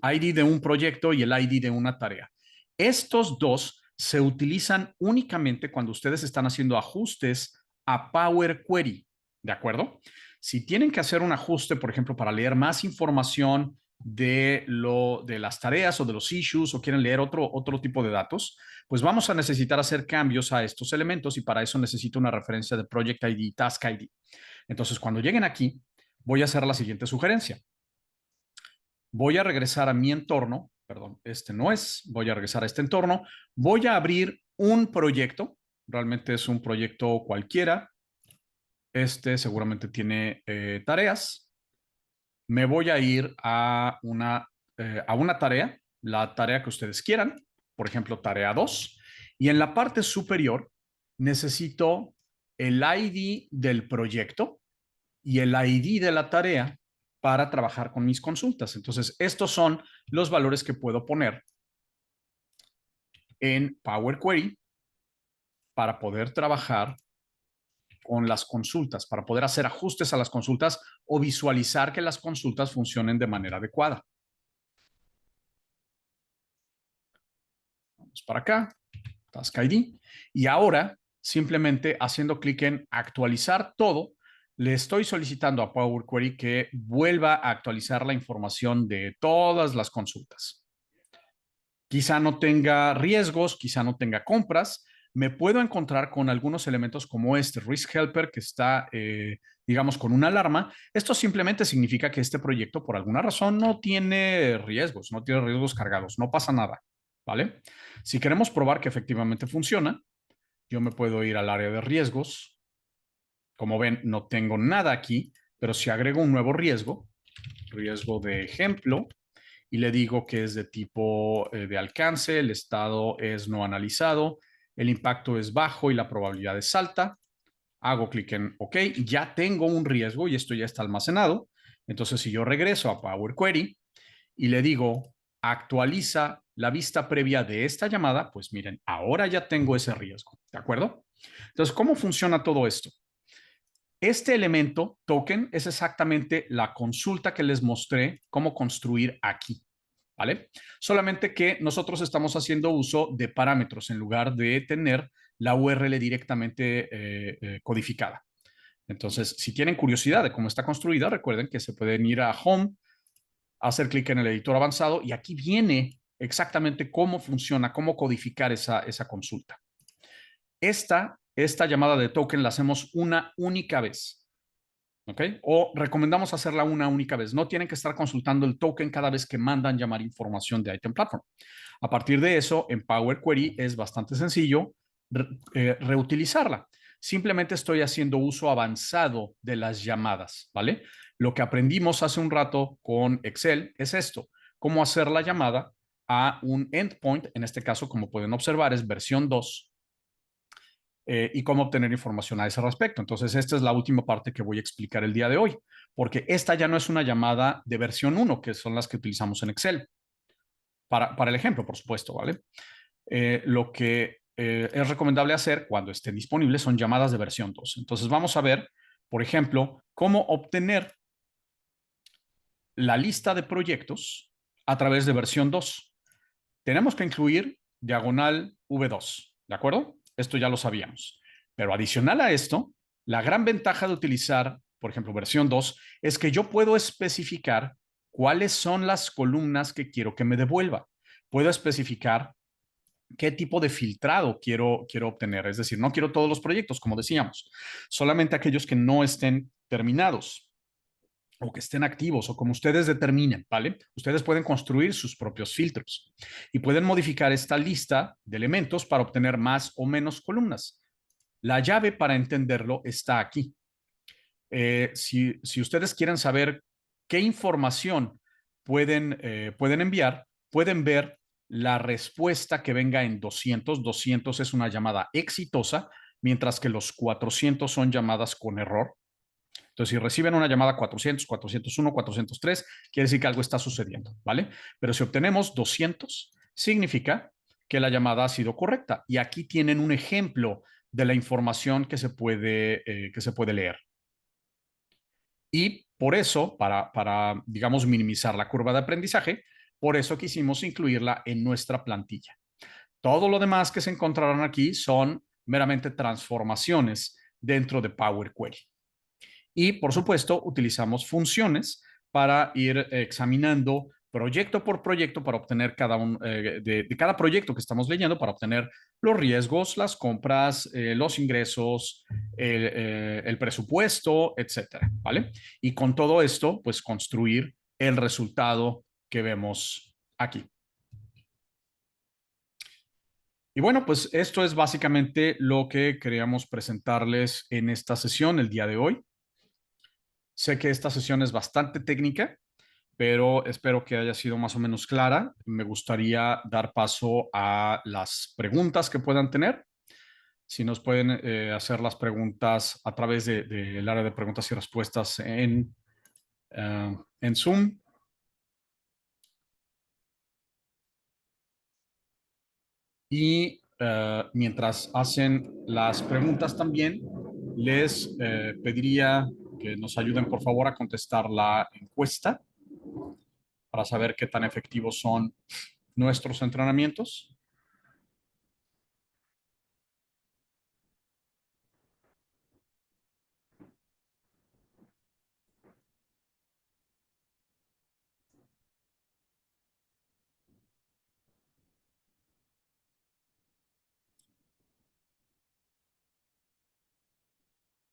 ID de un proyecto y el ID de una tarea. Estos dos se utilizan únicamente cuando ustedes están haciendo ajustes a Power Query, ¿de acuerdo? Si tienen que hacer un ajuste, por ejemplo, para leer más información de las tareas o de los issues o quieren leer otro tipo de datos, pues vamos a necesitar hacer cambios a estos elementos y para eso necesito una referencia de Project ID y Task ID. Entonces, cuando lleguen aquí, voy a hacer la siguiente sugerencia. Voy a regresar a mi entorno, perdón, este no es, voy a regresar a este entorno, voy a abrir un proyecto, realmente es un proyecto cualquiera, este seguramente tiene tareas, me voy a ir a una tarea, la tarea que ustedes quieran, por ejemplo, tarea 2, y en la parte superior necesito el ID del proyecto y el ID de la tarea para trabajar con mis consultas. Entonces, estos son los valores que puedo poner en Power Query para poder trabajar con las consultas, para poder hacer ajustes a las consultas o visualizar que las consultas funcionen de manera adecuada. Vamos para acá, Task ID. Y ahora, simplemente haciendo clic en actualizar todo, le estoy solicitando a Power Query que vuelva a actualizar la información de todas las consultas. Quizá no tenga riesgos, quizá no tenga compras. Me puedo encontrar con algunos elementos como este Risk Helper que está, digamos, con una alarma. Esto simplemente significa que este proyecto, por alguna razón, no tiene riesgos cargados, no pasa nada, ¿vale? Si queremos probar que efectivamente funciona, yo me puedo ir al área de riesgos. Como ven, no tengo nada aquí, pero si agrego un nuevo riesgo de ejemplo, y le digo que es de tipo de alcance, el estado es no analizado, el impacto es bajo y la probabilidad es alta. Hago clic en OK, ya tengo un riesgo y esto ya está almacenado. Entonces, si yo regreso a Power Query y le digo actualiza la vista previa de esta llamada, pues miren, ahora ya tengo ese riesgo, ¿de acuerdo? Entonces, ¿cómo funciona todo esto? Este elemento, token, es exactamente la consulta que les mostré cómo construir aquí, ¿vale? Solamente que nosotros estamos haciendo uso de parámetros en lugar de tener la URL directamente codificada. Entonces, si tienen curiosidad de cómo está construida, recuerden que se pueden ir a Home, hacer clic en el editor avanzado y aquí viene exactamente cómo funciona, cómo codificar esa consulta. Esta llamada de token la hacemos una única vez. ¿Ok? O recomendamos hacerla una única vez. No tienen que estar consultando el token cada vez que mandan llamar información de Item Platform. A partir de eso, en Power Query es bastante sencillo reutilizarla. Simplemente estoy haciendo uso avanzado de las llamadas, ¿vale? Lo que aprendimos hace un rato con Excel es esto, cómo hacer la llamada a un endpoint, en este caso, como pueden observar, es versión 2, y cómo obtener información a ese respecto. Entonces, esta es la última parte que voy a explicar el día de hoy, porque esta ya no es una llamada de versión 1, que son las que utilizamos en Excel, para el ejemplo, por supuesto, ¿vale? Lo que es recomendable hacer cuando estén disponibles son llamadas de versión 2. Entonces, vamos a ver, por ejemplo, cómo obtener la lista de proyectos a través de versión 2. Tenemos que incluir diagonal V2, ¿de acuerdo? Esto ya lo sabíamos. Pero adicional a esto, la gran ventaja de utilizar, por ejemplo, versión 2, es que yo puedo especificar cuáles son las columnas que quiero que me devuelva. Puedo especificar qué tipo de filtrado quiero obtener. Es decir, no quiero todos los proyectos, como decíamos, solamente aquellos que no estén terminados o que estén activos o como ustedes determinen, ¿vale? Ustedes pueden construir sus propios filtros y pueden modificar esta lista de elementos para obtener más o menos columnas. La llave para entenderlo está aquí. Si ustedes quieren saber qué información pueden enviar, pueden ver la respuesta que venga en 200. 200 es una llamada exitosa, mientras que los 400 son llamadas con error. Entonces, si reciben una llamada 400, 401, 403, quiere decir que algo está sucediendo, ¿vale? Pero si obtenemos 200, significa que la llamada ha sido correcta. Y aquí tienen un ejemplo de la información que se puede leer. Y por eso, digamos, minimizar la curva de aprendizaje, por eso quisimos incluirla en nuestra plantilla. Todo lo demás que se encontrarán aquí son meramente transformaciones dentro de Power Query. Y por supuesto, utilizamos funciones para ir examinando proyecto por proyecto para obtener de cada proyecto que estamos leyendo para obtener los riesgos, las compras, los ingresos, el presupuesto, etcétera, ¿vale? Y con todo esto, pues construir el resultado que vemos aquí. Y bueno, pues esto es básicamente lo que queríamos presentarles en esta sesión el día de hoy. Sé que esta sesión es bastante técnica, pero espero que haya sido más o menos clara. Me gustaría dar paso a las preguntas que puedan tener. Si nos pueden hacer las preguntas a través del área de preguntas y respuestas en Zoom. Y mientras hacen las preguntas también, les pediría que nos ayuden por favor a contestar la encuesta para saber qué tan efectivos son nuestros entrenamientos.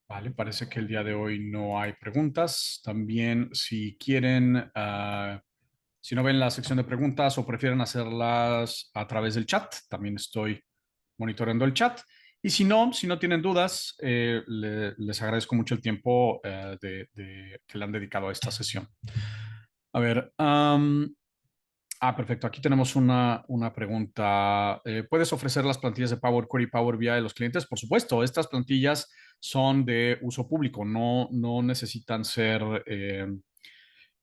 Vale, parece que el día de hoy no hay preguntas. También, si quieren, si no ven la sección de preguntas o prefieren hacerlas a través del chat, también estoy monitoreando el chat. Y si no tienen dudas, les agradezco mucho el tiempo que le han dedicado a esta sesión. A ver, perfecto. Aquí tenemos una pregunta. ¿Puedes ofrecer las plantillas de Power Query y Power BI a los clientes? Por supuesto, estas plantillas son de uso público, no necesitan ser,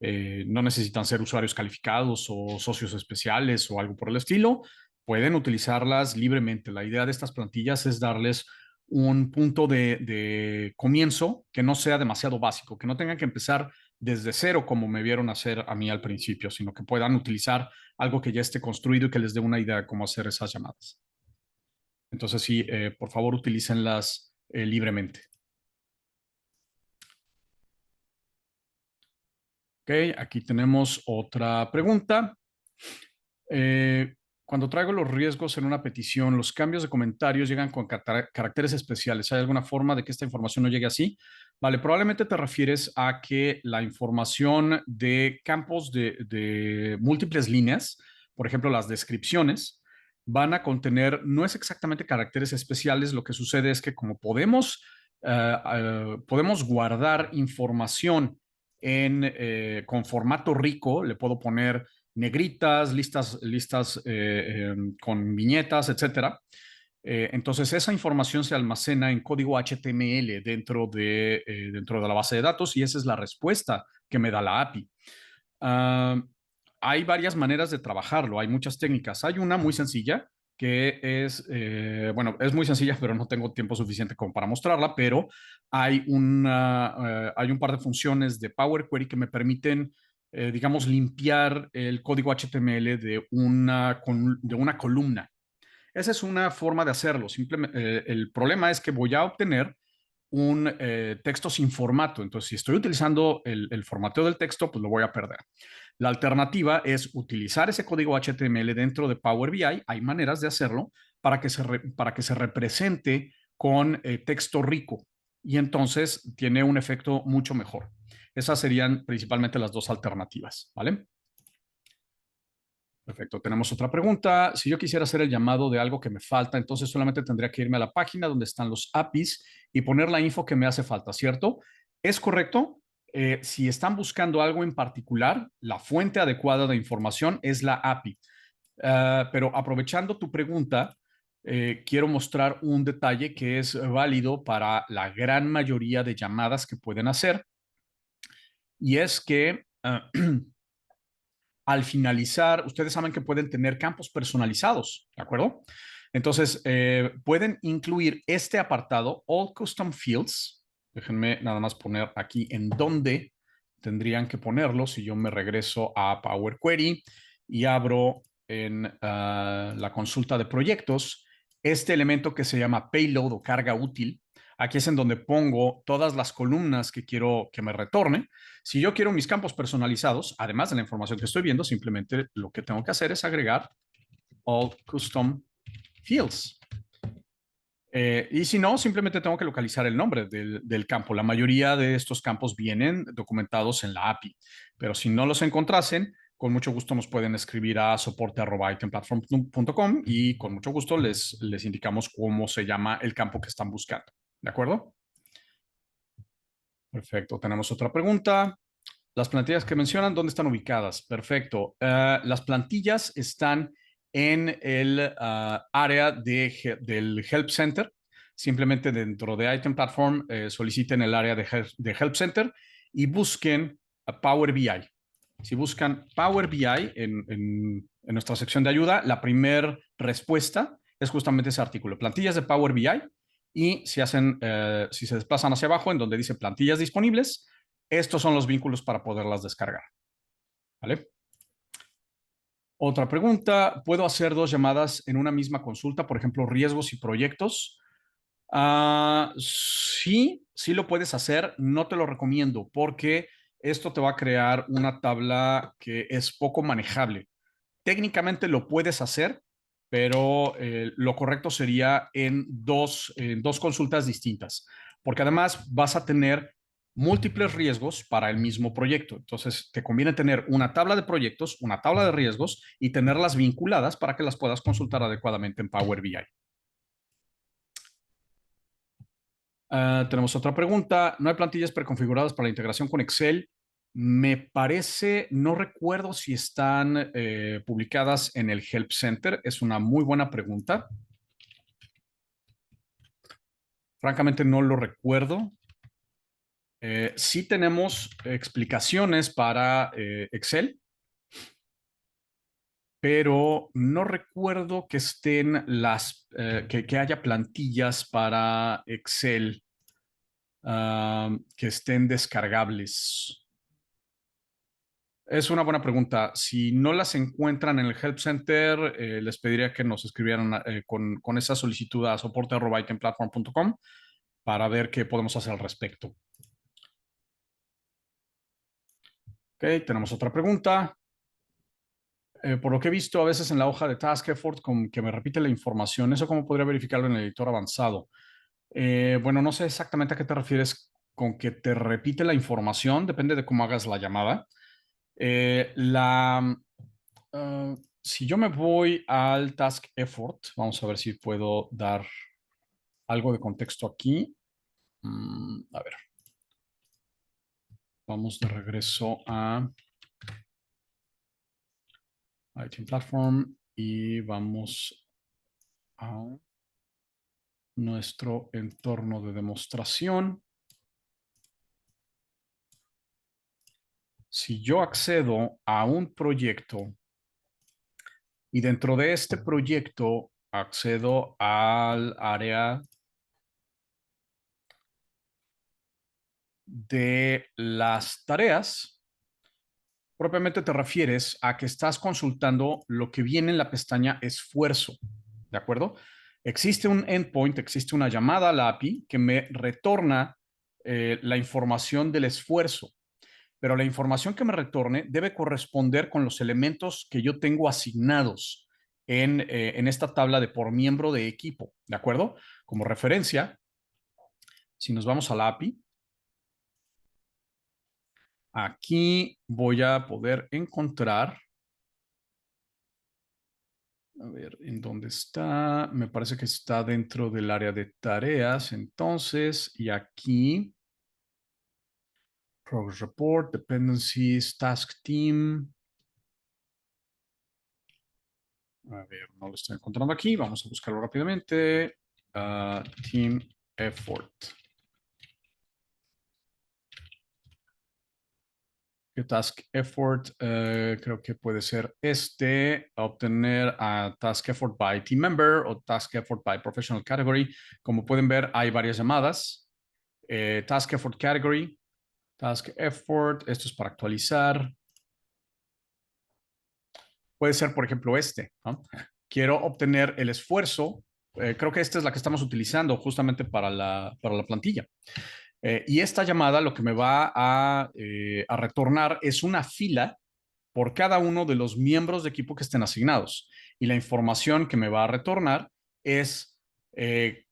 no necesitan ser usuarios calificados o socios especiales o algo por el estilo. Pueden utilizarlas libremente. La idea de estas plantillas es darles un punto de comienzo que no sea demasiado básico, que no tengan que empezar desde cero como me vieron hacer a mí al principio, sino que puedan utilizar algo que ya esté construido y que les dé una idea de cómo hacer esas llamadas. Entonces, sí, por favor, utilícenlas libremente. Ok, aquí tenemos otra pregunta. Cuando traigo los riesgos en una petición, los cambios de comentarios llegan con caracteres especiales. ¿Hay alguna forma de que esta información no llegue así? Vale, probablemente te refieres a que la información de campos de múltiples líneas, por ejemplo, las descripciones, van a contener, no es exactamente caracteres especiales, lo que sucede es que como podemos guardar información con formato rico, le puedo poner negritas, listas con viñetas, etcétera. Entonces, esa información se almacena en código HTML dentro de la base de datos y esa es la respuesta que me da la API. Uh, Hay varias maneras de trabajarlo, hay muchas técnicas. Hay una muy sencilla que bueno, es muy sencilla, pero no tengo tiempo suficiente como para mostrarla, pero hay un par de funciones de Power Query que me permiten, digamos, limpiar el código HTML de una columna. Esa es una forma de hacerlo. Simplemente, el problema es que voy a obtener un texto sin formato. Entonces, si estoy utilizando el formateo del texto, pues lo voy a perder. La alternativa es utilizar ese código HTML dentro de Power BI. Hay maneras de hacerlo para que se represente con texto rico y entonces tiene un efecto mucho mejor. Esas serían principalmente las dos alternativas, ¿vale? Perfecto, tenemos otra pregunta. Si yo quisiera hacer el llamado de algo que me falta, entonces solamente tendría que irme a la página donde están los APIs y poner la info que me hace falta, ¿cierto? ¿Es correcto? Si están buscando algo en particular, la fuente adecuada de información es la API. Pero aprovechando tu pregunta, quiero mostrar un detalle que es válido para la gran mayoría de llamadas que pueden hacer, y es que al finalizar, ustedes saben que pueden tener campos personalizados, ¿de acuerdo? Entonces, pueden incluir este apartado, All Custom Fields. Déjenme nada más poner aquí en dónde tendrían que ponerlo. Si yo me regreso a Power Query y abro en la consulta de proyectos, este elemento que se llama Payload o carga útil, aquí es en donde pongo todas las columnas que quiero que me retorne. Si yo quiero mis campos personalizados, además de la información que estoy viendo, simplemente lo que tengo que hacer es agregar all custom fields. Y si no, simplemente tengo que localizar el nombre del campo. La mayoría de estos campos vienen documentados en la API, pero si no los encontrasen, con mucho gusto nos pueden escribir a soporte@itemplatform.com y con mucho gusto les indicamos cómo se llama el campo que están buscando. ¿De acuerdo? Perfecto. Tenemos otra pregunta. Las plantillas que mencionan, ¿dónde están ubicadas? Perfecto. Las plantillas están en el área del Help Center. Simplemente dentro de Item Platform soliciten el área de Help Center y busquen Power BI. Si buscan Power BI en nuestra sección de ayuda, la primera respuesta es justamente ese artículo, plantillas de Power BI. Y si se desplazan hacia abajo, en donde dice plantillas disponibles, estos son los vínculos para poderlas descargar. ¿Vale? Otra pregunta, ¿puedo hacer dos llamadas en una misma consulta? Por ejemplo, riesgos y proyectos. Sí, sí lo puedes hacer. No te lo recomiendo porque esto te va a crear una tabla que es poco manejable. Técnicamente lo puedes hacer, pero lo correcto sería en dos consultas distintas, porque además vas a tener múltiples riesgos para el mismo proyecto. Entonces, te conviene tener una tabla de proyectos, una tabla de riesgos y tenerlas vinculadas para que las puedas consultar adecuadamente en Power BI. Tenemos otra pregunta. ¿No hay plantillas preconfiguradas para la integración con Excel? Me parece, no recuerdo si están publicadas en el Help Center. Es una muy buena pregunta. Francamente, no lo recuerdo. Sí tenemos explicaciones para Excel, pero no recuerdo que estén que haya plantillas para Excel que estén descargables. Es una buena pregunta. Si no las encuentran en el Help Center, les pediría que nos escribieran con esa solicitud a soporte@itemPlatform.com para ver qué podemos hacer al respecto. Ok, tenemos otra pregunta. Por lo que he visto a veces en la hoja de Task Effort que me repite la información, ¿eso cómo podría verificarlo en el editor avanzado? Bueno, no sé exactamente a qué te refieres con que te repite la información, depende de cómo hagas la llamada. Si yo me voy al Task Effort, vamos a ver si puedo dar algo de contexto aquí. A ver, vamos de regreso a iTeam Platform y vamos a nuestro entorno de demostración. Si yo accedo a un proyecto y dentro de este proyecto accedo al área de las tareas, propiamente te refieres a que estás consultando lo que viene en la pestaña esfuerzo, ¿de acuerdo? Existe un endpoint, existe una llamada a la API que me retorna la información del esfuerzo, pero la información que me retorne debe corresponder con los elementos que yo tengo asignados en esta tabla de por miembro de equipo, ¿de acuerdo? Como referencia, si nos vamos a la API, aquí voy a poder encontrar, a ver, ¿en dónde está? Me parece que está dentro del área de tareas, entonces, y aquí, Progress Report, Dependencies, Task Team. A ver, no lo estoy encontrando aquí. Vamos a buscarlo rápidamente. Team Effort. ¿Qué Task Effort? Creo que puede ser obtener a Task Effort by Team Member o Task Effort by Professional Category. Como pueden ver, hay varias llamadas. Task Effort Category, Task Effort, esto es para actualizar. Puede ser, por ejemplo, ¿no? Quiero obtener el esfuerzo. Creo que esta es la que estamos utilizando justamente para la plantilla. Y esta llamada lo que me va a retornar es una fila por cada uno de los miembros de equipo que estén asignados. Y la información que me va a retornar es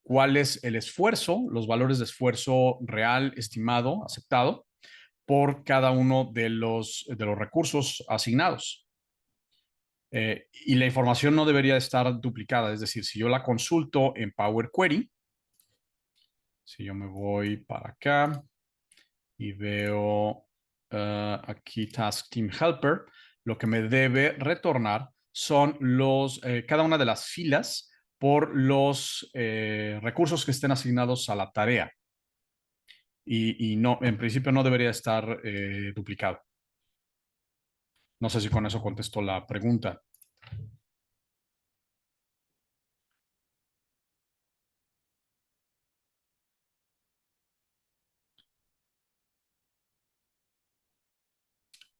cuál es el esfuerzo, los valores de esfuerzo real, estimado, aceptado, por cada uno de los recursos asignados. Y la información no debería estar duplicada, es decir, si yo la consulto en Power Query, si yo me voy para acá y veo aquí Task Team Helper, lo que me debe retornar son cada una de las filas por los recursos que estén asignados a la tarea. Y no, en principio no debería estar duplicado. No sé si con eso contestó la pregunta.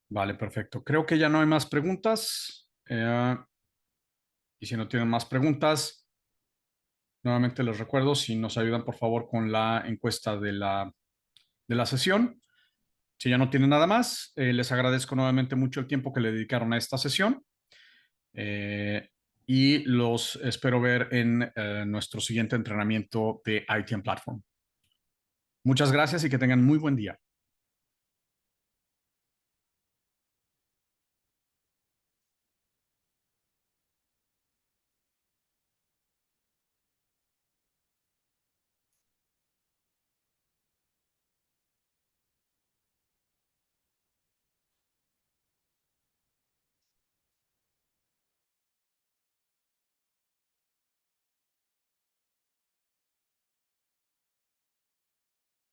Vale, perfecto. Creo que ya no hay más preguntas. Y si no tienen más preguntas, nuevamente les recuerdo si nos ayudan por favor con la encuesta de la sesión. Si ya no tienen nada más, les agradezco nuevamente mucho el tiempo que le dedicaron a esta sesión eh, y los espero ver en nuestro siguiente entrenamiento de ITM Platform. Muchas gracias y que tengan muy buen día.